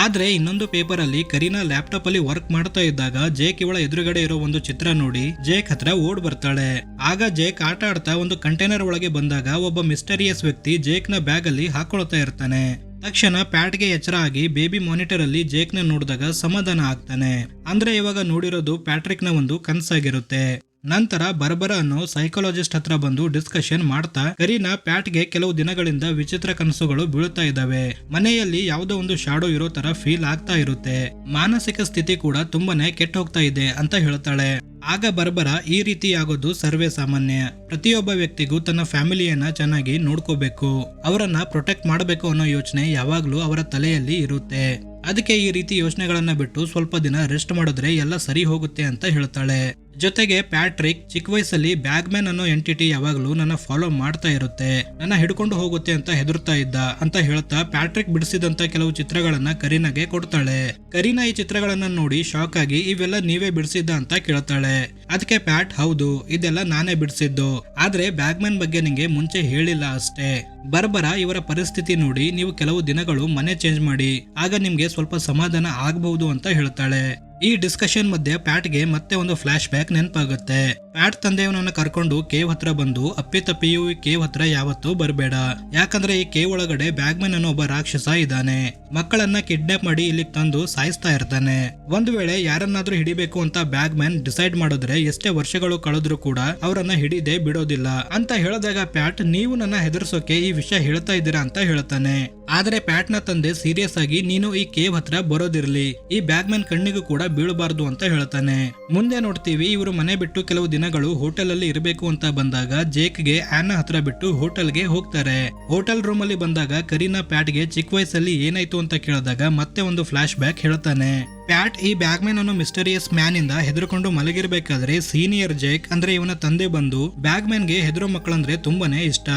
ಆದ್ರೆ ಇನ್ನೊಂದು ಪೇಪರ್ ಅಲ್ಲಿ ಕರೀನಾ ಲ್ಯಾಪ್ಟಾಪ್ ಅಲ್ಲಿ ವರ್ಕ್ ಮಾಡ್ತಾ ಇದ್ದಾಗ ಜೇಕ್ ಇವಳ ಎದುರುಗಡೆ ಇರೋ ಒಂದು ಚಿತ್ರ ನೋಡಿ ಜೇಕ್ ಹತ್ರ ಓಡ್ ಬರ್ತಾಳೆ. ಆಗ ಜೇಕ್ ಆಟ ಆಡ್ತಾ ಒಂದು ಕಂಟೈನರ್ ಒಳಗೆ ಬಂದಾಗ ಒಬ್ಬ ಮಿಸ್ಟರಿಯಸ್ ವ್ಯಕ್ತಿ ಜೇಕ್ ನ ಬ್ಯಾಗ್ ಅಲ್ಲಿ ಹಾಕೊಳ್ತಾ ಇರ್ತಾನೆ. ತಕ್ಷಣ ಪ್ಯಾಟ್ಗೆ ಎಚ್ಚರ ಆಗಿ ಬೇಬಿ ಮಾನಿಟರ್ ಅಲ್ಲಿ ಜೇಕ್ ನ ನೋಡಿದಾಗ ಸಮಾಧಾನ ಆಗ್ತಾನೆ. ಅಂದ್ರೆ ಇವಾಗ ನೋಡಿರೋದು ಪ್ಯಾಟ್ರಿಕ್ ನ ಒಂದು ಕನಸಾಗಿರುತ್ತೆ. ನಂತರ ಬರ್ಬರ ಅನ್ನೋ ಸೈಕಾಲಜಿಸ್ಟ್ ಹತ್ರ ಬಂದು ಡಿಸ್ಕಷನ್ ಮಾಡ್ತಾ ಕರೀನಾ ಪ್ಯಾಟ್ಗೆ ಕೆಲವು ದಿನಗಳಿಂದ ವಿಚಿತ್ರ ಕನಸುಗಳು ಬೀಳುತ್ತಾ ಇದಾವೆ, ಮನೆಯಲ್ಲಿ ಯಾವುದೋ ಒಂದು ಶಾಡೋ ಇರೋ ತರ ಫೀಲ್ ಆಗ್ತಾ ಇರುತ್ತೆ, ಮಾನಸಿಕ ಸ್ಥಿತಿ ಕೂಡ ತುಂಬಾನೇ ಕೆಟ್ಟ ಹೋಗ್ತಾ ಇದೆ ಅಂತ ಹೇಳ್ತಾಳೆ. ಆಗ ಬರ್ಬರ ಈ ರೀತಿ ಆಗೋದು ಸರ್ವೇ ಸಾಮಾನ್ಯ, ಪ್ರತಿಯೊಬ್ಬ ವ್ಯಕ್ತಿಗೂ ತನ್ನ ಫ್ಯಾಮಿಲಿಯನ್ನ ಚೆನ್ನಾಗಿ ನೋಡ್ಕೋಬೇಕು, ಅವರನ್ನ ಪ್ರೊಟೆಕ್ಟ್ ಮಾಡಬೇಕು ಅನ್ನೋ ಯೋಚನೆ ಯಾವಾಗ್ಲೂ ಅವರ ತಲೆಯಲ್ಲಿ ಇರುತ್ತೆ. ಅದಕ್ಕೆ ಈ ರೀತಿ ಯೋಚನೆಗಳನ್ನ ಬಿಟ್ಟು ಸ್ವಲ್ಪ ದಿನ ರೆಸ್ಟ್ ಮಾಡಿದ್ರೆ ಎಲ್ಲ ಸರಿ ಹೋಗುತ್ತೆ ಅಂತ ಹೇಳ್ತಾಳೆ. ಜೊತೆಗೆ ಪ್ಯಾಟ್ರಿಕ್ ಚಿಕ್ಕ ವಯಸ್ಸಲ್ಲಿ ಬ್ಯಾಗ್ ಮ್ಯಾನ್ ಅನ್ನೋ ಎಂಟಿಟಿ ಯಾವಾಗ್ಲೂ ನನ್ನ ಫಾಲೋ ಮಾಡ್ತಾ ಇರುತ್ತೆ, ನನ್ನ ಹಿಡ್ಕೊಂಡು ಹೋಗುತ್ತೆ ಅಂತ ಹೆದರ್ತಾ ಇದ್ದ ಅಂತ ಹೇಳ್ತಾ ಪ್ಯಾಟ್ರಿಕ್ ಬಿಡಿಸಿದಂತ ಕೆಲವು ಚಿತ್ರಗಳನ್ನ ಕರೀನಾಗೆ ಕೊಡ್ತಾಳೆ. ಕರೀನಾ ಈ ಚಿತ್ರಗಳನ್ನ ನೋಡಿ ಶಾಕ್ ಆಗಿ ಇವೆಲ್ಲ ನೀವೇ ಬಿಡಿಸಿದ್ದ ಅಂತ ಕೇಳ್ತಾಳೆ. ಅದಕ್ಕೆ ಪ್ಯಾಟ್ ಹೌದು ಇದೆಲ್ಲ ನಾನೇ ಬಿಡಿಸಿದ್ದು, ಆದ್ರೆ ಬ್ಯಾಗ್ ಮ್ಯಾನ್ ಬಗ್ಗೆ ನಿಂಗೆ ಮುಂಚೆ ಹೇಳಿಲ್ಲ ಅಷ್ಟೇ. ಬರ್ಬರ ಇವರ ಪರಿಸ್ಥಿತಿ ನೋಡಿ ನೀವು ಕೆಲವು ದಿನಗಳು ಮನೆ ಚೇಂಜ್ ಮಾಡಿ, ಆಗ ನಿಮ್ಗೆ ಸ್ವಲ್ಪ ಸಮಾಧಾನ ಆಗಬಹುದು ಅಂತ ಹೇಳ್ತಾಳೆ. ಈ ಡಿಸ್ಕಷನ್ ಮಧ್ಯೆ ಪ್ಯಾಟ್ಗೆ ಮತ್ತೆ ಒಂದು ಫ್ಲಾಶ್ ಬ್ಯಾಕ್ ನೆನಪಾಗುತ್ತೆ. ಪ್ಯಾಟ್ ತಂದೆಯವನನ್ನ ಕರ್ಕೊಂಡು ಕೇವ್ ಹತ್ರ ಬಂದು ಅಪ್ಪಿತಪ್ಪಿಯೂ ಈ ಕೇವ್ ಹತ್ರ ಯಾವತ್ತೂ ಬರಬೇಡ, ಯಾಕಂದ್ರೆ ಈ ಕೇವ್ ಒಳಗಡೆ ಬ್ಯಾಗ್ಮನ್ ಅನ್ನೋ ಒಬ್ಬ ರಾಕ್ಷಸ ಇದ್ದಾನೆ. ಮಕ್ಕಳನ್ನ ಕಿಡ್ನಾಪ್ ಮಾಡಿ ಇಲ್ಲಿಗೆ ತಂದು ಸಾಯಿಸ್ತಾ ಇರ್ತಾನೆ. ಒಂದು ವೇಳೆ ಯಾರನ್ನಾದ್ರೂ ಹಿಡಿಬೇಕು ಅಂತ ಬ್ಯಾಗ್ಮನ್ ಡಿಸೈಡ್ ಮಾಡಿದ್ರೆ ಎಷ್ಟೇ ವರ್ಷಗಳು ಕಳೆದ್ರು ಕೂಡ ಅವರನ್ನ ಹಿಡಿದೇ ಬಿಡೋದಿಲ್ಲ ಅಂತ ಹೇಳಿದಾಗ ಪ್ಯಾಟ್, ನೀವು ನನ್ನ ಹೆದರ್ಸೋಕೆ ಈ ವಿಷಯ ಹೇಳ್ತಾ ಇದ್ದೀರಾ ಅಂತ ಹೇಳ್ತಾನೆ. ಆದ್ರೆ ಪ್ಯಾಟ್ ನ ತಂದೆ ಸೀರಿಯಸ್ ಆಗಿ, ನೀನು ಈ ಕೇವ್ ಹತ್ರ ಬರೋದಿರ್ಲಿ, ಈ ಬ್ಯಾಗ್ಮನ್ ಕಣ್ಣಿಗೂ ಕೂಡ ಬೀಳಬಾರ್ದು ಅಂತ ಹೇಳ್ತಾನೆ. ಮುಂದೆ ನೋಡ್ತೀವಿ, ಇವರು ಮನೆ ಬಿಟ್ಟು ಕೆಲವು ದಿನಗಳು ಹೋಟೆಲ್ ಅಲ್ಲಿ ಇರಬೇಕು ಅಂತ ಬಂದಾಗ ಜೇಕ್ಗೆ ಆನಾ ಹತ್ರ ಬಿಟ್ಟು ಹೋಟೆಲ್ಗೆ ಹೋಗ್ತಾರೆ. ಹೋಟೆಲ್ ರೂಮ್ ಅಲ್ಲಿ ಬಂದಾಗ ಕರೀನಾ ಪ್ಯಾಟ್ಗೆ ಚಿಕ್ಕ ವಯಸ್ಸಲ್ಲಿ ಏನಾಯ್ತು ಅಂತ ಕೇಳಿದಾಗ ಮತ್ತೆ ಒಂದು ಫ್ಲಾಶ್ ಬ್ಯಾಕ್ ಹೇಳ್ತಾನೆ. ಪ್ಯಾಟ್ ಈ ಬ್ಯಾಗ್ಮನ್ ಅನ್ನೋ ಮಿಸ್ಟರಿಯಸ್ ಮ್ಯಾನ್ ಇಂದ ಹೆದರ್ಕೊಂಡು ಮಲಗಿರ್ಬೇಕಾದ್ರೆ ಸೀನಿಯರ್ ಜೇಕ್ ಅಂದ್ರೆ ಇವನ ತಂದೆ ಬಂದು ಬ್ಯಾಗ್ಮನ್ ಗೆ ಹೆದರೋ ಮಕ್ಕಳಂದ್ರೆ ತುಂಬಾನೇ ಇಷ್ಟ.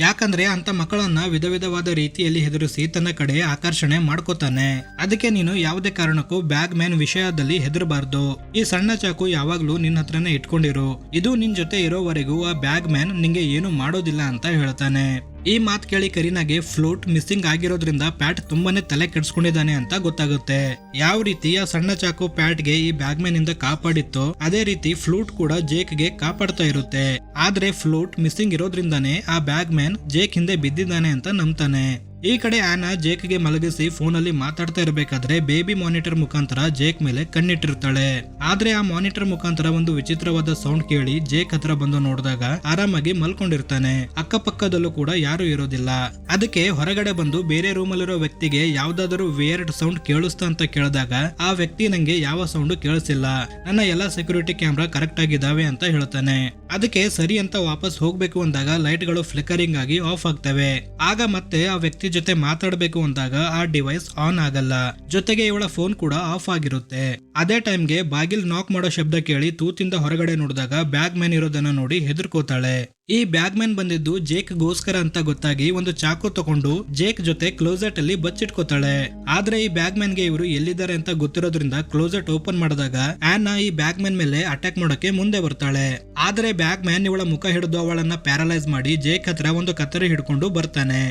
ಯಾಕಂದ್ರೆ ಅಂತ ಮಕ್ಕಳನ್ನ ವಿಧ ವಿಧವಾದ ರೀತಿಯಲ್ಲಿ ಹೆದರಿಸಿ ತನ್ನ ಕಡೆ ಆಕರ್ಷಣೆ ಮಾಡ್ಕೋತಾನೆ. ಅದಕ್ಕೆ ನೀನು ಯಾವುದೇ ಕಾರಣಕ್ಕೂ ಬ್ಯಾಗ್ಮನ್ ವಿಷಯದಲ್ಲಿ ಹೆದರಬಾರ್ದು. ಈ ಸಣ್ಣ ಚಾಕು ಯಾವಾಗ್ಲೂ ನಿನ್ನ ಹತ್ರನೇ ಇಟ್ಕೊಂಡಿರು. ಇದು ನಿನ್ ಜೊತೆ ಇರೋವರೆಗೂ ಆ ಬ್ಯಾಗ್ಮನ್ ನಿಂಗೆ ಏನು ಮಾಡೋದಿಲ್ಲ ಅಂತ ಹೇಳ್ತಾನೆ. ಈ ಮಾತ್ ಕೇಳಿ ಕರೀನಾಗೆ ಫ್ಲೂಟ್ ಮಿಸ್ಸಿಂಗ್ ಆಗಿರೋದ್ರಿಂದ ಪ್ಯಾಟ್ ತುಂಬಾನೇ ತಲೆ ಕೆಡಿಸ್ಕೊಂಡಿದ್ದಾನೆ ಅಂತ ಗೊತ್ತಾಗುತ್ತೆ. ಯಾವ ರೀತಿ ಆ ಸಣ್ಣ ಚಾಕು ಪ್ಯಾಟ್ಗೆ ಈ ಬ್ಯಾಗ್ಮನ್ ಇಂದ ಕಾಪಾಡಿತ್ತೋ ಅದೇ ರೀತಿ ಫ್ಲೂಟ್ ಕೂಡ ಜೇಕ್ಗೆ ಕಾಪಾಡ್ತಾ ಇರುತ್ತೆ. ಆದ್ರೆ ಫ್ಲೂಟ್ ಮಿಸ್ಸಿಂಗ್ ಇರೋದ್ರಿಂದಾನೇ ಆ ಬ್ಯಾಗ್ಮನ್ ಜೇಕ್ ಹಿಂದೆ ಬಿದ್ದಿದ್ದಾನೆ ಅಂತ ನಂಬ್ತಾನೆ. ಈ ಕಡೆ ಆನಾ ಜೇಕ್ಗೆ ಮಲಗಿಸಿ ಫೋನ್ ಅಲ್ಲಿ ಮಾತಾಡ್ತಾ ಇರಬೇಕಾದ್ರೆ ಬೇಬಿ ಮಾನಿಟರ್ ಮುಖಾಂತರ ಜೇಕ್ ಮೇಲೆ ಕಣ್ಣಿಟ್ಟಿರ್ತಾಳೆ. ಆದ್ರೆ ಆ ಮಾನಿಟರ್ ಮುಖಾಂತರ ಒಂದು ವಿಚಿತ್ರವಾದ ಸೌಂಡ್ ಕೇಳಿ ಜೇಕ್ ಹತ್ರ ಬಂದು ನೋಡಿದಾಗ ಆರಾಮಾಗಿ ಮಲ್ಕೊಂಡಿರ್ತಾನೆ. ಅಕ್ಕಪಕ್ಕದಲ್ಲೂ ಕೂಡ ಯಾರು ಇರೋದಿಲ್ಲ. ಅದಕ್ಕೆ ಹೊರಗಡೆ ಬಂದು ಬೇರೆ ರೂಮ್ ಅಲ್ಲಿರೋ ವ್ಯಕ್ತಿಗೆ ಯಾವ್ದಾದ್ರು ವೇರ್ಡ್ ಸೌಂಡ್ ಕೇಳಿಸ್ತಾ ಅಂತ ಕೇಳಿದಾಗ ಆ ವ್ಯಕ್ತಿ ನಂಗೆ ಯಾವ ಸೌಂಡ್ ಕೇಳಿಸಿಲ್ಲ, ನನ್ನ ಎಲ್ಲಾ ಸೆಕ್ಯೂರಿಟಿ ಕ್ಯಾಮ್ರಾ ಕರೆಕ್ಟ್ ಆಗಿದಾವೆ ಅಂತ ಹೇಳ್ತಾನೆ. ಅದಕ್ಕೆ ಸರಿ ಅಂತ ವಾಪಸ್ ಹೋಗ್ಬೇಕು ಅಂದಾಗ ಲೈಟ್ ಗಳು ಫ್ಲಿಕರಿಂಗ್ ಆಗಿ ಆಫ್ ಆಗ್ತವೆ. ಆಗ ಮತ್ತೆ ಆ ವ್ಯಕ್ತಿ ಜೊತೆ ಮಾತಾಡಬೇಕು ಅಂದಾಗ ಆ ಡಿವೈಸ್ ಆನ್ ಆಗಲ್ಲ, ಜೊತೆಗೆ ಇವಳ ಫೋನ್ ಕೂಡ ಆಫ್ ಆಗಿರುತ್ತೆ. ಅದೇ ಟೈಮ್ಗೆ ಬಾಗಿಲ್ ನಾಕ್ ಮಾಡೋ ಶಬ್ದ ಕೇಳಿ ತೂತಿಂದ ಹೊರಗಡೆ ನೋಡಿದಾಗ ಬ್ಯಾಗ್ ಮ್ಯಾನ್ ಇರೋದನ್ನ ನೋಡಿ ಹೆದರ್ಕೋತಾಳೆ. ಈ ಬ್ಯಾಗ್ ಮ್ಯಾನ್ ಬಂದಿದ್ದು ಜೇಕ್ ಗೋಸ್ಕರ ಅಂತ ಗೊತ್ತಾಗಿ ಒಂದು ಚಾಕು ತಗೊಂಡು ಜೇಕ್ ಜೊತೆ ಕ್ಲೋಸೆಟ್ ಅಲ್ಲಿ ಬಚ್ಚಿಟ್ಕೋತಾಳೆ. ಆದ್ರೆ ಈ ಬ್ಯಾಗ್ ಮ್ಯಾನ್ ಗೆ ಇವರು ಎಲ್ಲಿದ್ದಾರೆ ಅಂತ ಗೊತ್ತಿರೋದ್ರಿಂದ ಕ್ಲೋಸೆಟ್ ಓಪನ್ ಮಾಡಿದಾಗ ಆನಾ ಈ ಬ್ಯಾಗ್ ಮ್ಯಾನ್ ಮೇಲೆ ಅಟ್ಯಾಕ್ ಮಾಡೋಕೆ ಮುಂದೆ ಬರ್ತಾಳೆ. ಆದ್ರೆ ಬ್ಯಾಗ್ ಮ್ಯಾನ್ ಇವಳ ಮುಖ ಹಿಡಿದು ಅವಳನ್ನ ಪ್ಯಾರಲೈಸ್ ಮಾಡಿ ಜೇಕ್ ಹತ್ರ ಒಂದು ಕತ್ತರಿ ಹಿಡ್ಕೊಂಡು ಬರ್ತಾನೆ.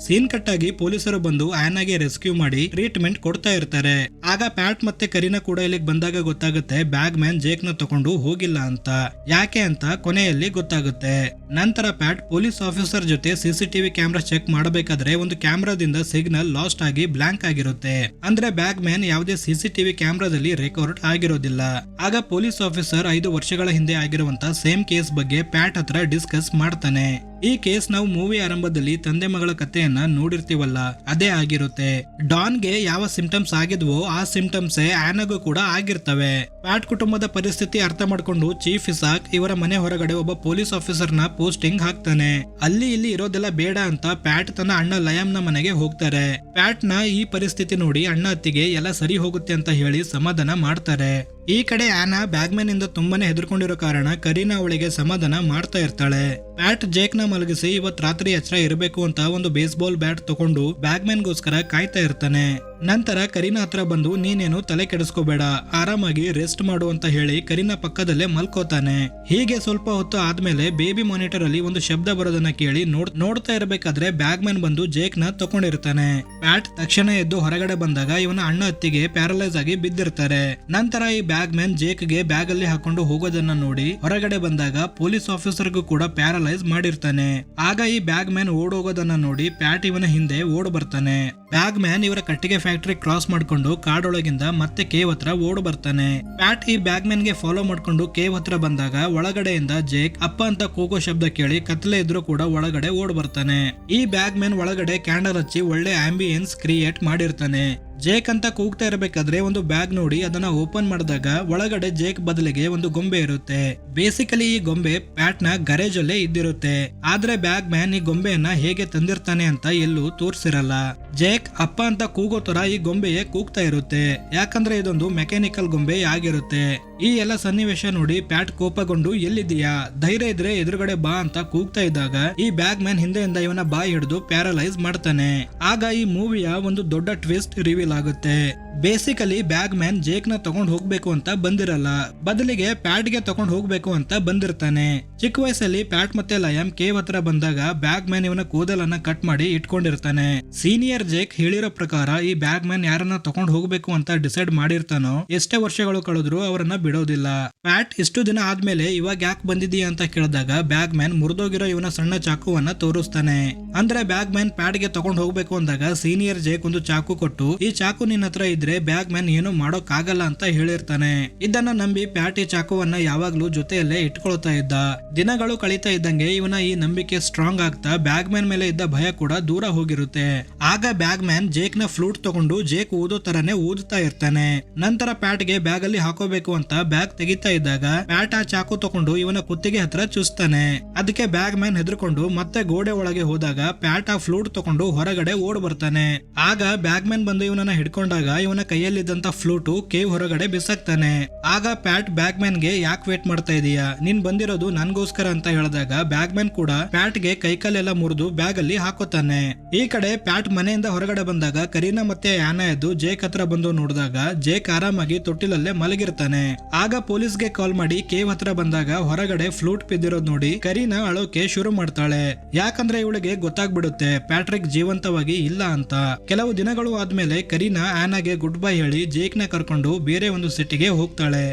ಸೀನ್ ಕಟ್ ಆಗಿ ಪೊಲೀಸರು ಬಂದು ಆನಾಗೆ ರೆಸ್ಕ್ಯೂ ಮಾಡಿ ಟ್ರೀಟ್ಮೆಂಟ್ ಕೊಡ್ತಾ ಇರ್ತಾರೆ. ಆಗ ಪ್ಯಾಟ್ ಮತ್ತೆ ಕರೀನಾ ಕೂಡ ಇಲ್ಲಿಗೆ ಬಂದಾಗ ಗೊತ್ತಾಗುತ್ತೆ ಬ್ಯಾಗ್ ಮ್ಯಾನ್ ಜೇಕ್ ನ ತಗೊಂಡು ಹೋಗಿಲ್ಲ ಅಂತ. ಯಾಕೆ ಅಂತ ಕೊನೆಯಲ್ಲಿ ಗೊತ್ತಾಗುತ್ತೆ. ನಂತರ ಪ್ಯಾಟ್ ಪೊಲೀಸ್ ಆಫೀಸರ್ ಜೊತೆ ಸಿಸಿಟಿವಿ ಕ್ಯಾಮ್ರಾ ಚೆಕ್ ಮಾಡಬೇಕಾದ್ರೆ ಒಂದು ಕ್ಯಾಮ್ರಾದಿಂದ ಸಿಗ್ನಲ್ ಲಾಸ್ಟ್ ಆಗಿ ಬ್ಲಾಂಕ್ ಆಗಿರುತ್ತೆ. ಅಂದ್ರೆ ಬ್ಯಾಗ್ ಮ್ಯಾನ್ ಯಾವುದೇ ಸಿಸಿಟಿವಿ ಕ್ಯಾಮ್ರಾದಲ್ಲಿ ರೆಕಾರ್ಡ್ ಆಗಿರೋದಿಲ್ಲ. ಆಗ ಪೊಲೀಸ್ ಆಫೀಸರ್ 5 ವರ್ಷಗಳ ಹಿಂದೆ ಆಗಿರುವಂತ ಸೇಮ್ ಕೇಸ್ ಬಗ್ಗೆ ಪ್ಯಾಟ್ ಹತ್ರ ಡಿಸ್ಕಸ್ ಮಾಡ್ತಾನೆ. ಈ ಕೇಸ್ ನಾವು ಮೂವಿ ಆರಂಭದಲ್ಲಿ ತಂದೆ ಮಗಳ ಕಥೆಯನ್ನ ನೋಡಿರ್ತೀವಲ್ಲ, ಅದೇ ಆಗಿರುತ್ತೆ. ಡಾನ್ಗೆ ಯಾವ ಸಿಂಪ್ಟಮ್ಸ್ ಆಗಿದ್ವೋ ಆ ಸಿಂಪ್ಟಮ್ಸ್ ಆನಾಗೂ ಕೂಡ ಆಗಿರ್ತವೆ. ಪ್ಯಾಟ್ ಕುಟುಂಬದ ಪರಿಸ್ಥಿತಿ ಅರ್ಥ ಮಾಡ್ಕೊಂಡು ಚೀಫ್ ಇಸಾಕ್ ಇವರ ಮನೆ ಹೊರಗಡೆ ಒಬ್ಬ ಪೊಲೀಸ್ ಆಫೀಸರ್ ನ ಪೋಸ್ಟಿಂಗ್ ಹಾಕ್ತಾನೆ. ಅಲ್ಲಿ ಇಲ್ಲಿ ಇರೋದೆಲ್ಲ ಬೇಡ ಅಂತ ಪ್ಯಾಟ್ ತನ್ನ ಅಣ್ಣ ಲಯಾಮ್ ನ ಮನೆಗೆ ಹೋಗ್ತಾರೆ. ಪ್ಯಾಟ್ ನ ಈ ಪರಿಸ್ಥಿತಿ ನೋಡಿ ಅಣ್ಣ ಅತ್ತಿಗೆ ಎಲ್ಲ ಸರಿ ಹೋಗುತ್ತೆ ಅಂತ ಹೇಳಿ ಸಮಾಧಾನ ಮಾಡ್ತಾರೆ. ಈ ಕಡೆ ಆನಾ ಬ್ಯಾಗ್ಮನ್ ಇಂದ ತುಂಬಾನೇ ಹೆದರ್ಕೊಂಡಿರೋ ಕಾರಣ ಕರೀನಾ ಅವಳಿಗೆ ಸಮಾಧಾನ ಮಾಡ್ತಾ ಇರ್ತಾಳೆ. ಪ್ಯಾಟ್ ಜೇಕ್ ನ ಮಲಗಿಸಿ ಇವತ್ ರಾತ್ರಿ ಎಚ್ಚರ ಇರಬೇಕು ಅಂತ ಒಂದು ಬೇಸ್ಬಾಲ್ ಬ್ಯಾಟ್ ತಗೊಂಡು ಬ್ಯಾಗ್ಮನ್ ಗೋಸ್ಕರ ಕಾಯ್ತಾ ಇರ್ತಾನೆ. ನಂತರ ಕರೀನಾ ಹತ್ರ ಬಂದು ನೀನೇನು ತಲೆ ಕೆಡಿಸ್ಕೋಬೇಡ, ಆರಾಮಾಗಿ ರೆಸ್ಟ್ ಮಾಡು ಅಂತ ಹೇಳಿ ಕರೀನಾ ಪಕ್ಕದಲ್ಲೇ ಮಲ್ಕೋತಾನೆ. ಹೀಗೆ ಸ್ವಲ್ಪ ಹೊತ್ತು ಆದ್ಮೇಲೆ ಬೇಬಿ ಮಾನಿಟರ್ ಅಲ್ಲಿ ಒಂದು ಶಬ್ದ ಬರೋದನ್ನ ಕೇಳಿ ನೋಡ್ತಾ ಇರಬೇಕಾದ್ರೆ ಬ್ಯಾಗ್ಮನ್ ಬಂದು ಜೇಕ್ ನ ತಕೊಂಡಿರ್ತಾನೆ. ಪ್ಯಾಟ್ ತಕ್ಷಣ ಎದ್ದು ಹೊರಗಡೆ ಬಂದಾಗ ಇವನ ಅಣ್ಣ ಅತ್ತಿಗೆ ಪ್ಯಾರಲೈಸ್ ಆಗಿ ಬಿದ್ದಿರ್ತಾರೆ. ನಂತರ ಈ ಬ್ಯಾಗ್ಮನ್ ಜೇಕ್ ಗೆ ಬ್ಯಾಗ್ ಅಲ್ಲಿ ಹಾಕೊಂಡು ಹೋಗೋದನ್ನ ನೋಡಿ ಹೊರಗಡೆ ಬಂದಾಗ ಪೊಲೀಸ್ ಆಫೀಸರ್ಗೂ ಕೂಡ ಪ್ಯಾರಲೈಸ್ ಮಾಡಿರ್ತಾನೆ. ಆಗ ಈ ಬ್ಯಾಗ್ಮನ್ ಓಡೋಗೋದನ್ನ ನೋಡಿ ಪ್ಯಾಟ್ ಇವನ ಹಿಂದೆ ಓಡ್ ಬರ್ತಾನೆ. ಬ್ಯಾಗ್ಮನ್ ಇವರ ಕಟ್ಟಿಗೆ ಫ್ಯಾಕ್ಟರಿ ಕ್ರಾಸ್ ಮಾಡ್ಕೊಂಡು ಕಾಡೊಳಗಿಂದ ಮತ್ತೆ ಕೇವ್ ಹತ್ರ ಓಡ್ ಬರ್ತಾನೆ. ಪ್ಯಾಟ್ ಈ ಬ್ಯಾಗ್ಮನ್ ಗೆ ಫಾಲೋ ಮಾಡ್ಕೊಂಡು ಕೇವ್ ಹತ್ರ ಬಂದಾಗ ಒಳಗಡೆಯಿಂದ ಜೇಕ್ ಅಪ್ಪ ಅಂತ ಕೂಗೋ ಶಬ್ದ ಕೇಳಿ ಕತ್ಲೆ ಇದ್ರೂ ಕೂಡ ಒಳಗಡೆ ಓಡ್ ಬರ್ತಾನೆ. ಈ ಬ್ಯಾಗ್ಮನ್ ಒಳಗಡೆ ಕ್ಯಾಂಡಲ್ ಹಚ್ಚಿ ಒಳ್ಳೆ ಆಂಬಿಯನ್ಸ್ ಕ್ರಿಯೇಟ್ ಮಾಡಿರ್ತಾನೆ. ಜೇಕ್ ಅಂತ ಕೂಗ್ತಾ ಇರಬೇಕಾದ್ರೆ ಒಂದು ಬ್ಯಾಗ್ ನೋಡಿ ಅದನ್ನ ಓಪನ್ ಮಾಡಿದಾಗ ಒಳಗಡೆ ಜೇಕ್ ಬದಲಿಗೆ ಒಂದು ಗೊಂಬೆ ಇರುತ್ತೆ. ಬೇಸಿಕಲಿ ಈ ಗೊಂಬೆ ಪ್ಯಾಟ್ ನ ಗರೇಜ್ ಅಲ್ಲೇ ಇದ್ದಿರುತ್ತೆ. ಆದ್ರೆ ಬ್ಯಾಗ್ ಮ್ಯಾನ್ ಈ ಗೊಂಬೆಯನ್ನ ಹೇಗೆ ತಂದಿರ್ತಾನೆ ಅಂತ ಎಲ್ಲೂ ತೋರ್ಸಿರಲ್ಲ. ಜೇಕ್ ಅಪ್ಪ ಅಂತ ಕೂಗೋ ತರ ಈ ಗೊಂಬೆಯೇ ಕೂಗ್ತಾ ಇರುತ್ತೆ, ಯಾಕಂದ್ರೆ ಇದೊಂದು ಮೆಕ್ಯಾನಿಕಲ್ ಗೊಂಬೆ ಆಗಿರುತ್ತೆ. ಈ ಎಲ್ಲ ಸನ್ನಿವೇಶ ನೋಡಿ ಪ್ಯಾಟ್ ಕೋಪಗೊಂಡು ಎಲ್ಲಿದೀಯಾ, ಧೈರ್ಯ ಇದ್ರೆ ಎದುರುಗಡೆ ಬಾ ಅಂತ ಕೂಗ್ತಾ ಇದ್ದಾಗ ಈ ಬ್ಯಾಗ್ ಮ್ಯಾನ್ ಹಿಂದೆಯಿಂದ ಇವನ ಬಾಯಿ ಹಿಡಿದು ಪ್ಯಾರಲೈಸ್ ಮಾಡ್ತಾನೆ. ಆಗ ಈ ಮೂವಿಯ ಒಂದು ದೊಡ್ಡ ಟ್ವಿಸ್ಟ್ ರಿವೀಲ್ ಆಗುತ್ತೆ. ಬೇಸಿಕಲಿ ಬ್ಯಾಗ್ ಮ್ಯಾನ್ ಜೇಕ್ ನ ತಗೊಂಡ್ ಹೋಗ್ಬೇಕು ಅಂತ ಬಂದಿರಲ್ಲ, ಬದಲಿಗೆ ಪ್ಯಾಟ್ ಗೆ ತಗೊಂಡ್ ಹೋಗ್ಬೇಕು ಅಂತ ಬಂದಿರ್ತಾನೆ. ಚಿಕ್ಕ ವಯಸ್ಸಲ್ಲಿ ಪ್ಯಾಟ್ ಮತ್ತೆ ಲಯಾಮ್ ಕೇವ್ ಹತ್ರ ಬಂದಾಗ ಬ್ಯಾಗ್ ಮ್ಯಾನ್ ಇವನ ಕೂದಲನ್ನ ಕಟ್ ಮಾಡಿ ಇಟ್ಕೊಂಡಿರ್ತಾನೆ. ಸೀನಿಯರ್ ಜೇಕ್ ಹೇಳಿರೋ ಪ್ರಕಾರ ಈ ಬ್ಯಾಗ್ ಮ್ಯಾನ್ ಯಾರನ್ನ ತಗೊಂಡ್ ಹೋಗ್ಬೇಕು ಅಂತ ಡಿಸೈಡ್ ಮಾಡಿರ್ತಾನೋ ಎಷ್ಟೇ ವರ್ಷಗಳು ಕಳೆದ್ರು ಅವರನ್ನ ಬಿಡೋದಿಲ್ಲ. ಪ್ಯಾಟ್ ಇಷ್ಟು ದಿನ ಆದ್ಮೇಲೆ ಇವಾಗ ಯಾಕೆ ಬಂದಿದೀಯ ಅಂತ ಕೇಳಿದಾಗ ಬ್ಯಾಗ್ ಮ್ಯಾನ್ ಮುರಿದೋಗಿರೋ ಇವನ ಸಣ್ಣ ಚಾಕುವನ್ನ ತೋರಿಸ್ತಾನೆ. ಅಂದ್ರೆ ಬ್ಯಾಗ್ ಮ್ಯಾನ್ ಪ್ಯಾಟ್ ಗೆ ತಗೊಂಡ್ ಹೋಗ್ಬೇಕು ಅಂದಾಗ ಸೀನಿಯರ್ ಜೇಕ್ ಒಂದು ಚಾಕು ಕೊಟ್ಟು, ಈ ಚಾಕು ನಿನ್ನ ಹತ್ರ ಇದ್ರೆ ಬ್ಯಾಗ್ ಮ್ಯಾನ್ ಏನು ಮಾಡೋಕ್ ಆಗಲ್ಲ ಅಂತ ಹೇಳಿರ್ತಾನೆ. ಇದನ್ನ ನಂಬಿ ಪ್ಯಾಟ್ ಈ ಚಾಕುವನ್ನ ಯಾವಾಗ್ಲೂ ಜೊತೆಯಲ್ಲೇ ಇಟ್ಕೊಳ್ತಾ ಇದ್ದ. ದಿನಗಳು ಕಳೀತಾ ಇದ್ದಂಗೆ ಇವನ ಈ ನಂಬಿಕೆ ಸ್ಟ್ರಾಂಗ್ ಆಗ್ತಾ ಬ್ಯಾಗ್ ಮ್ಯಾನ್ ಮೇಲೆ ಇದ್ದ ಭಯ ಕೂಡ ದೂರ ಹೋಗಿರುತ್ತೆ. ಆಗ ಬ್ಯಾಗ್ ಮ್ಯಾನ್ ಜೇಕ್ ನ ಫ್ಲೂಟ್ ತಗೊಂಡು ಜೇಕ್ ಊದೋ ತರನೇ ಊದುತ್ತಾ ಇರ್ತಾನೆ. ನಂತರ ಪ್ಯಾಟ್ ಗೆ ಬ್ಯಾಗ್ ಅಲ್ಲಿ ಹಾಕೋಬೇಕು ಅಂತ ಬ್ಯಾಗ್ ತೆಗಿತಾ ಇದ್ದಾಗ ಪ್ಯಾಟ್ ಆ ಚಾಕು ತಗೊಂಡು ಇವನ ಕುತ್ತಿಗೆ ಹತ್ರ ಚುಸ್ತಾನೆ. ಅದಕ್ಕೆ ಬ್ಯಾಗ್ ಮ್ಯಾನ್ ಹೆದರ್ಕೊಂಡು ಮತ್ತೆ ಗೋಡೆ ಒಳಗೆ ಹೋದಾಗ ಪ್ಯಾಟ್ ಆ ಫ್ಲೂಟ್ ತಗೊಂಡು ಹೊರಗಡೆ ಓಡ್ ಬರ್ತಾನೆ. ಆಗ ಬ್ಯಾಗ್ ಮ್ಯಾನ್ ಬಂದು ಇವನನ್ನ ಹಿಡ್ಕೊಂಡಾಗ ಇವನ ಕೈಯಲ್ಲಿದ್ದಂತ ಫ್ಲೂಟು ಕೇವ್ ಹೊರಗಡೆ ಬಿಸಾಕ್ತಾನೆ. ಆಗ ಪ್ಯಾಟ್ ಬ್ಯಾಗ್ ಮ್ಯಾನ್ ಗೆ ಯಾಕೆ ವೇಟ್ ಮಾಡ್ತಾ ಇದೀಯಾ, ನೀನ್ ಬಂದಿರೋದು ನನ್ಗೋಸ್ಕರ ಅಂತ ಹೇಳಿದಾಗ ಬ್ಯಾಗ್ ಮ್ಯಾನ್ ಕೂಡ ಪ್ಯಾಟ್ ಗೆ ಕೈಕಾಲೆಲ್ಲ ಮುರಿದು ಬ್ಯಾಗ್ ಅಲ್ಲಿ ಹಾಕೋತಾನೆ. ಈ ಕಡೆ ಪ್ಯಾಟ್ ಮನೆಯಿಂದ ಹೊರಗಡೆ ಬಂದಾಗ ಕರೀನಾ ಮತ್ತೆ ಆನಾ ಎದ್ದು ಜೇಕ್ ಹತ್ರ ಬಂದು ನೋಡಿದಾಗ ಜೇಕ್ ಆರಾಮಾಗಿ ತೊಟ್ಟಿಲಲ್ಲೇ ಮಲಗಿರ್ತಾನೆ. ಆಗ ಪೊಲೀಸ್ಗೆ ಕಾಲ್ ಮಾಡಿ ಕೇವ್ ಹತ್ರ ಬಂದಾಗ ಹೊರಗಡೆ ಫ್ಲೂಟ್ ಬಿದ್ದಿರೋದ್ ನೋಡಿ ಕರೀನಾ ಅಳೋಕೆ ಶುರು ಮಾಡ್ತಾಳೆ. ಯಾಕಂದ್ರೆ ಇವಳಿಗೆ ಗೊತ್ತಾಗ್ಬಿಡುತ್ತೆ ಪ್ಯಾಟ್ರಿಕ್ ಜೀವಂತವಾಗಿ ಇಲ್ಲ ಅಂತ. ಕೆಲವು ದಿನಗಳು ಆದ್ಮೇಲೆ ಕರೀನಾ ಆನಾಗೆ ಗುಡ್ ಬೈ ಹೇಳಿ ಜೇಕ್ ನ ಕರ್ಕೊಂಡು ಬೇರೆ ಒಂದು ಸಿಟಿಗೆ ಹೋಗ್ತಾಳೆ.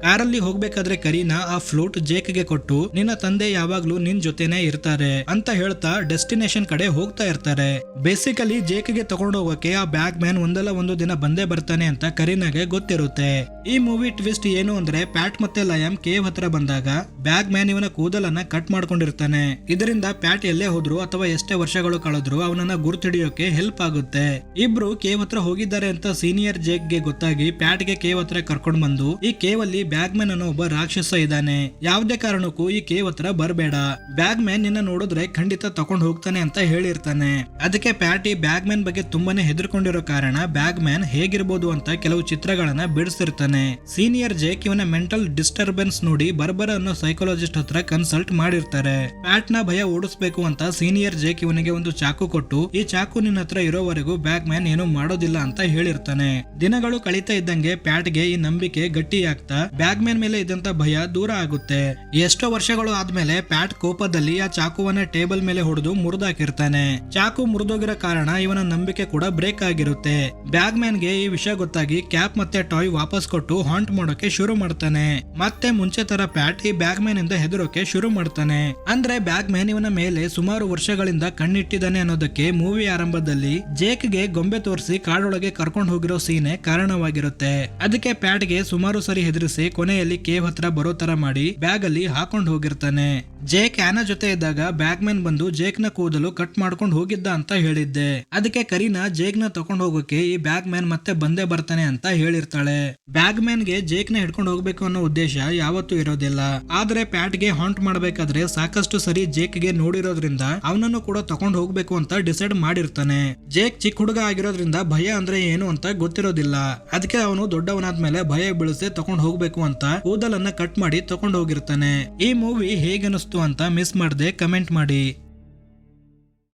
ಕಾರಲ್ಲಿ ಹೋಗ್ಬೇಕಾದ್ರೆ ಕರೀನಾ ಆ ಫ್ಲೂಟ್ ಜೇಕ್ ಗೆ ಕೊಟ್ಟು, ನಿನ್ನ ತಂದೆ ಯಾವಾಗ್ಲೂ ನಿನ್ ಜೊತೆನೆ ಇರ್ತಾರೆ ಅಂತ ಹೇಳ್ತಾ ಡೆಸ್ಟಿನೇಷನ್ ಕಡೆ ಹೋಗ್ತಾ ಇರ್ತಾರೆ. ಬೇಸಿಕಲಿ ಜೇಕ್ ಗೆ ತಗೊಂಡು ಹೋಗಕ್ಕೆ ಆ ಬ್ಯಾಗ್ ಮ್ಯಾನ್ ಒಂದಲ್ಲ ಒಂದು ದಿನ ಬಂದೇ ಬರ್ತಾನೆ ಅಂತ ಕರೀನಾಗೆ ಗೊತ್ತಿರುತ್ತೆ. ಈ ಮೂವಿ ಟ್ವಿಸ್ಟ್ ಏನು ಅಂದ್ರೆ ಪ್ಯಾಟ್ ಮತ್ತೆ ಲಯಮ್ ಕೇವ್ ಹತ್ರ ಬಂದಾಗ ಬ್ಯಾಗ್ ಮ್ಯಾನ್ ಇವನ ಕೂದಲನ್ನ ಕಟ್ ಮಾಡ್ಕೊಂಡಿರ್ತಾನೆ. ಇದರಿಂದ ಪ್ಯಾಟ್ ಎಲ್ಲೇ ಹೋದ್ರು ಅಥವಾ ಎಷ್ಟೇ ವರ್ಷಗಳು ಕಳೆದ್ರು ಅವನನ್ನ ಗುರ್ತಿಡಿಯೋಕೆ ಹೆಲ್ಪ್ ಆಗುತ್ತೆ. ಇಬ್ರು ಕೇವ್ ಹತ್ರ ಹೋಗಿದ್ದಾರೆ ಅಂತ ಸೀನಿಯರ್ ಜೇಕ್ ಗೆ ಗೊತ್ತಾಗಿ ಪ್ಯಾಟ್ ಗೆ ಕೇವ್ ಹತ್ರ ಕರ್ಕೊಂಡ್ ಬಂದು, ಈ ಕೇವ್ ಅಲ್ಲಿ ಬ್ಯಾಗ್ ಮ್ಯಾನ್ ಅನ್ನೋ ಒಬ್ಬ ರಾಕ್ಷಸ ಇದ್ದಾನೆ, ಯಾವುದೇ ಕಾರಣಕ್ಕೂ ಈ ಕೇವ್ ಹತ್ರ ಬರಬೇಡ, ಬ್ಯಾಗ್ ಮ್ಯಾನ್ ನಿನ್ನ ನೋಡಿದ್ರೆ ಖಂಡಿತ ತಕೊಂಡ್ ಹೋಗ್ತಾನೆ ಅಂತ ಹೇಳಿರ್ತಾನೆ. ಅದಕ್ಕೆ ಪ್ಯಾಟಿ ಬ್ಯಾಗ್ ಮ್ಯಾನ್ ಬಗ್ಗೆ ತುಂಬಾನೇ ಹೆದರ್ಕೊಂಡಿರೋ ಕಾರಣ ಬ್ಯಾಗ್ ಮ್ಯಾನ್ ಹೇಗಿರ್ಬೋದು ಅಂತ ಕೆಲವು ಚಿತ್ರಗಳನ್ನ ಬಿಡಿಸಿರ್ತಾನೆ. ಸೀನಿಯರ್ ಜೇಕ್ ಇವನ ಮೆಂಟಲ್ ಡಿಸ್ಟರ್ಬೆನ್ಸ್ ನೋಡಿ ಬರ್ಬರ ಅನ್ನೋ ಸೈಕಾಲಜಿಸ್ಟ್ ಹತ್ರ ಕನ್ಸಲ್ಟ್ ಮಾಡಿರ್ತಾರೆ. ಪ್ಯಾಟ್ ನ ಭಯ ಓಡಿಸ್ಬೇಕು ಅಂತ ಸೀನಿಯರ್ ಜೇಕ್ ಇವನಿಗೆ ಒಂದು ಚಾಕು ಕೊಟ್ಟು, ಈ ಚಾಕು ನಿನ್ನ ಹತ್ರ ಇರೋವರೆಗೂ ಬ್ಯಾಗ್ ಮ್ಯಾನ್ ಏನು ಮಾಡೋದಿಲ್ಲ ಅಂತ ಹೇಳಿರ್ತಾನೆ. ದಿನಗಳು ಕಳೀತಾ ಇದ್ದಂಗೆ ಪ್ಯಾಟ್ ಗೆ ಈ ನಂಬಿಕೆ ಗಟ್ಟಿ ಆಗ್ತಾ ಬ್ಯಾಗ್ ಮ್ಯಾನ್ ಮೇಲೆ ಇದ್ದಂತ ಭಯ ದೂರ ಆಗುತ್ತೆ. ಎಷ್ಟೋ ವರ್ಷಗಳು ಆದ್ಮೇಲೆ ಪ್ಯಾಟ್ ಕೋಪದಲ್ಲಿ ಆ ಚಾಕುವನ್ನ ಟೇಬಲ್ ಮೇಲೆ ಹೊಡೆದು ಮುರಿದಾಕಿರ್ತಾನೆ. ಚಾಕು ಮುರಿದೋಗಿರೋ ಕಾರಣ ಇವನ ನಂಬಿಕೆ ಕೂಡ ಬ್ರೇಕ್ ಆಗಿರುತ್ತೆ. ಬ್ಯಾಗ್ ಮ್ಯಾನ್ ಗೆ ಈ ವಿಷಯ ಗೊತ್ತಾಗಿ ಕ್ಯಾಪ್ ಮತ್ತೆ ಟಾಯ್ ವಾಪಸ್ ಕೊಟ್ಟು ಹಾಂಟ್ ಮಾಡೋಕೆ ಶುರು ಮಾಡ್ತಾನೆ. ಮತ್ತೆ ಮುಂಚೆ ತರ ಪ್ಯಾಟ್ ಈ ಬ್ಯಾಗ್ ಮ್ಯಾನ್ ಇಂದ ಹೆದರೋಕೆ ಶುರು ಮಾಡ್ತಾನೆ. ಅಂದ್ರೆ ಬ್ಯಾಗ್ ಮ್ಯಾನ್ ಇವನ ಮೇಲೆ ಸುಮಾರು ವರ್ಷಗಳಿಂದ ಕಣ್ಣಿಟ್ಟಿದ್ದಾನೆ ಅನ್ನೋದಕ್ಕೆ ಮೂವಿ ಆರಂಭದಲ್ಲಿ ಜೇಕ್ ಗೆ ಗೊಂಬೆ ತೋರಿಸಿ ಕಾಡೊಳಗೆ ಕರ್ಕೊಂಡು ಹೋಗಿರೋ ಸೀನೆ ಕಾರಣವಾಗಿರುತ್ತೆ. ಅದಕ್ಕೆ ಪ್ಯಾಟ್ ಗೆ ಸುಮಾರು ಸರಿ ಹೆದರಿಸಿ ಕೊನೆಯಲ್ಲಿ ಕೇವ್ ಹತ್ರ ಬರೋ ತರ ಮಾಡಿ ಬ್ಯಾಗ್ ಅಲ್ಲಿ ಹಾಕೊಂಡು ಹೋಗಿರ್ತಾನೆ. ಜೇಕ್ ಆನಾ ಜೊತೆ ಇದ್ದಾಗ ಬ್ಯಾಗ್ ಮ್ಯಾನ್ ಬಂದು ಜೇಕ್ ನ ಕೂದಲು ಕಟ್ ಮಾಡ್ಕೊಂಡು ಹೋಗಿದ್ದ ಅಂತ ಹೇಳಿದ್ದೆ. ಅದಕ್ಕೆ ಕರೀನಾ ಜೇಕ್ ನ ತಗೊಂಡ್ ಹೋಗೋಕೆ ಈ ಬ್ಯಾಗ್ ಮ್ಯಾನ್ ಮತ್ತೆ ಬಂದೇ ಬರ್ತಾನೆ ಅಂತ ಹೇಳಿರ್ತಾಳೆ. ಬ್ಯಾಗ್ ಮ್ಯಾನ್ ಗೆ ಜೇಕ್ ನ ಹಿಡ್ಕೊಂಡು ಹೋಗ್ಬೇಕು ಅನ್ನೋ ಉದ್ದೇಶ ಯಾವತ್ತೂ ಇರೋದಿಲ್ಲ. ಆದ್ರೆ ಪ್ಯಾಟ್ ಗೆ ಹಾಂಟ್ ಮಾಡ್ಬೇಕಾದ್ರೆ ಸಾಕಷ್ಟು ಸರಿ ಜೇಕ್ ಗೆ ನೋಡಿರೋದ್ರಿಂದ ಅವನನ್ನು ಕೂಡ ತಗೊಂಡ್ ಹೋಗ್ಬೇಕು ಅಂತ ಡಿಸೈಡ್ ಮಾಡಿರ್ತಾನೆ. ಜೇಕ್ ಚಿಕ್ಕ ಹುಡುಗ ಆಗಿರೋದ್ರಿಂದ ಭಯ ಅಂದ್ರೆ ಏನು ಅಂತ ಗೊತ್ತಿರೋದಿಲ್ಲ. ಅದಕ್ಕೆ ಅವನು ದೊಡ್ಡವನಾದ್ಮೇಲೆ ಭಯ ಬೀಳಿಸಿ ತಗೊಂಡ್ ಹೋಗ್ಬೇಕು ಅಂತ ಕೂದಲನ್ನ ಕಟ್ ಮಾಡಿ ತಗೊಂಡ್ ಹೋಗಿರ್ತಾನೆ. ಈ ಮೂವಿ ಹೇಗನಿಸ್ತು ಅಂತ ಮಿಸ್ ಮಾಡದೆ ಕಮೆಂಟ್ ಮಾಡಿ.